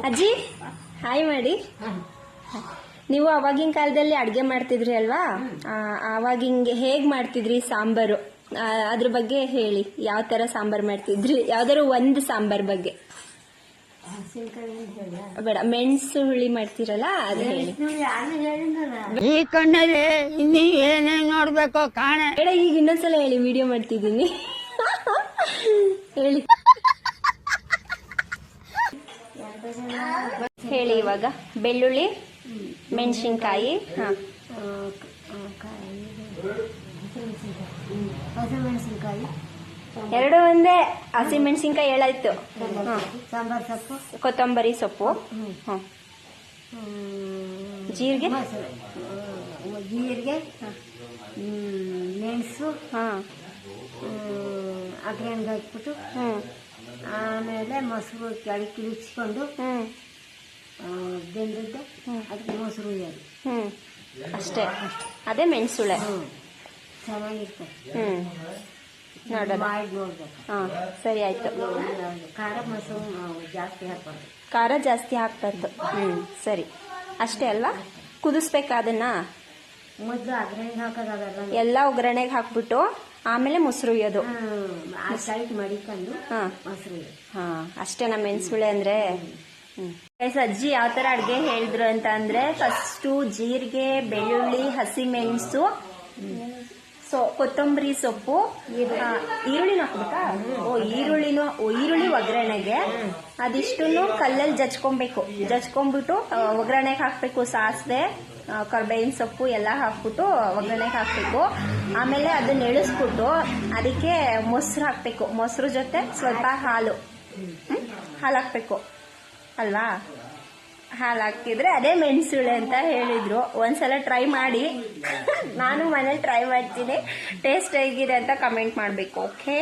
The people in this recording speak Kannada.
ಅಜ್ಜಿ ಹಾಯ್ ಮಾಡಿ. ನೀವು ಅವಾಗಿನ ಕಾಲದಲ್ಲಿ ಅಡ್ಗೆ ಮಾಡ್ತಿದ್ರಿ ಅಲ್ವಾ? ಅವಾಗ ಹಿಂಗೆ ಹೇಗ್ ಮಾಡ್ತಿದ್ರಿ ಸಾಂಬಾರು? ಅದ್ರ ಬಗ್ಗೆ ಹೇಳಿ. ಯಾವ ತರ ಸಾಂಬಾರ್ ಮಾಡ್ತಿದ್ರಿ? ಯಾವ್ದಾರು ಒಂದು ಸಾಂಬಾರ್ ಬಗ್ಗೆ ಬೇಡ, ಮೆಣಸು ಹುಳಿ ಮಾಡ್ತಿರಲ್ಲ ಅದು ಹೇಳಿ. ಈ ಕಣ್ಣಲ್ಲಿ ಇನ್ನೀ ಏನೇನ್ ನೋಡ್ಬೇಕು ಕಾಣ ಬೇಡ, ಈಗ ಇನ್ನೊಂದ್ಸಲ ಹೇಳಿ, ವಿಡಿಯೋ ಮಾಡ್ತಿದ್ದೀನಿ. ಹೇಳಿ ಹೇಳಿ ಇವಾಗ. ಬೆಳ್ಳುಳ್ಳಿ, ಮೆಣಸಿನ್ಕಾಯಿ, ಹಸಿಮೆಣಸಿನ್ಕಾಯಿ ಎರಡು ಒಂದೇ. ಹಸಿಮೆಣಸಿನ್ಕಾಯಿ ಹೇಳಾಯ್ತು. ಸಾಂಬಾರ್ ಸೊಪ್ಪು, ಕೊತ್ತಂಬರಿ ಸೊಪ್ಪು, ಜೀರಿಗೆ, ಜೀರಿಗೆ, ಮೆಣಸು, ಅಗ್ರಣಿ ಹಾಕ್ಬಿಟ್ಟು ಆಮೇಲೆ ಮೊಸರು ಕೆಳಗೆ ಕಿಳಿಸ್ಕೊಂಡು ಬೆಂದಿದ್ದೆ ಅದಕ್ಕೆ ಮೊಸರು ಹುಯ್ಯೋದು. ಅಷ್ಟೇ, ಅದೇ ಮೆಣಸುಳೆ. ಚೆನ್ನಾಗಿರ್ತದೆ. ನೋಡೋಣ, ಮಾಡಿ ನೋಡ್ಬೇಕು. ಸರಿ ಆಯ್ತು. ಖಾರ ಮೊಸರು ಜಾಸ್ತಿ ಹಾಕ್ಬಾರ್ದು, ಖಾರ ಜಾಸ್ತಿ ಹಾಕ್ಬಾರ್ದು. ಸರಿ, ಅಷ್ಟೇ ಅಲ್ವಾ? ಕುದಿಸ್ಬೇಕಾ ಅದನ್ನ? ಮೊದಲು ಅಗ್ರಣಿ ಹಾಕೋದಲ್ಲ, ಎಲ್ಲ ಒಗ್ಗರಣೆಗೆ ಹಾಕ್ಬಿಟ್ಟು ಆಮೇಲೆ ಮೊಸರು ಹುಯ್ಯೋದು. ಸೈಟ್ ಮಡಿಕೊಂಡು ಮೊಸರು. ಅಷ್ಟೇ ನಮ್ಮ ಮೆಣಸುಳೆ ಅಂದ್ರೆ. ಅಜ್ಜಿ ಯಾವ ತರ ಅಡ್ಗೆ ಹೇಳಿದ್ರು ಅಂತ ಅಂದ್ರೆ, ಫಸ್ಟು ಜೀರಿಗೆ, ಬೆಳ್ಳುಳ್ಳಿ, ಹಸಿಮೆಣಸು, ಕೊತ್ತಂಬರಿ ಸೊಪ್ಪು, ಈರುಳ್ಳಿನ ಹಾಕ್ಬೇಕಾ? ಈರುಳ್ಳಿ ಒಗ್ಗರಣೆಗೆ ಅದಿಷ್ಟನ್ನು ಕಲ್ಲಲ್ಲಿ ಜಚ್ಕೊಂಡ್ಬಿಟ್ಟು ಒಗ್ಗರಣೆಗೆ ಹಾಕ್ಬೇಕು. ಸಾಸಿವೆ, ಕರ್ಬೇವಿನ ಸೊಪ್ಪು ಎಲ್ಲ ಹಾಕ್ಬಿಟ್ಟು ಒಗ್ಗರಣೆಗೆ ಹಾಕ್ಬೇಕು. ಆಮೇಲೆ ಅದನ್ನ ಎಳಿಸ್ಬಿಟ್ಟು ಅದಕ್ಕೆ ಮೊಸರು ಹಾಕ್ಬೇಕು. ಮೊಸರು ಜೊತೆ ಸ್ವಲ್ಪ ಹಾಲು ಹಾಕ್ಬೇಕು ಅಲ್ವಾ? ಹಾಲು ಹಾಕಿದ್ರೆ ಅದೇ ಮೆಣಸುಳೆ ಅಂತ ಹೇಳಿದ್ರು. ಒಂದ್ಸಲ ಟ್ರೈ ಮಾಡಿ. ನಾನು ಮನೇಲಿ ಟ್ರೈ ಮಾಡ್ತೀನಿ. ಟೇಸ್ಟ್ ಹೇಗಿದೆ ಅಂತ ಕಮೆಂಟ್ ಮಾಡಬೇಕು. ಓಕೆ.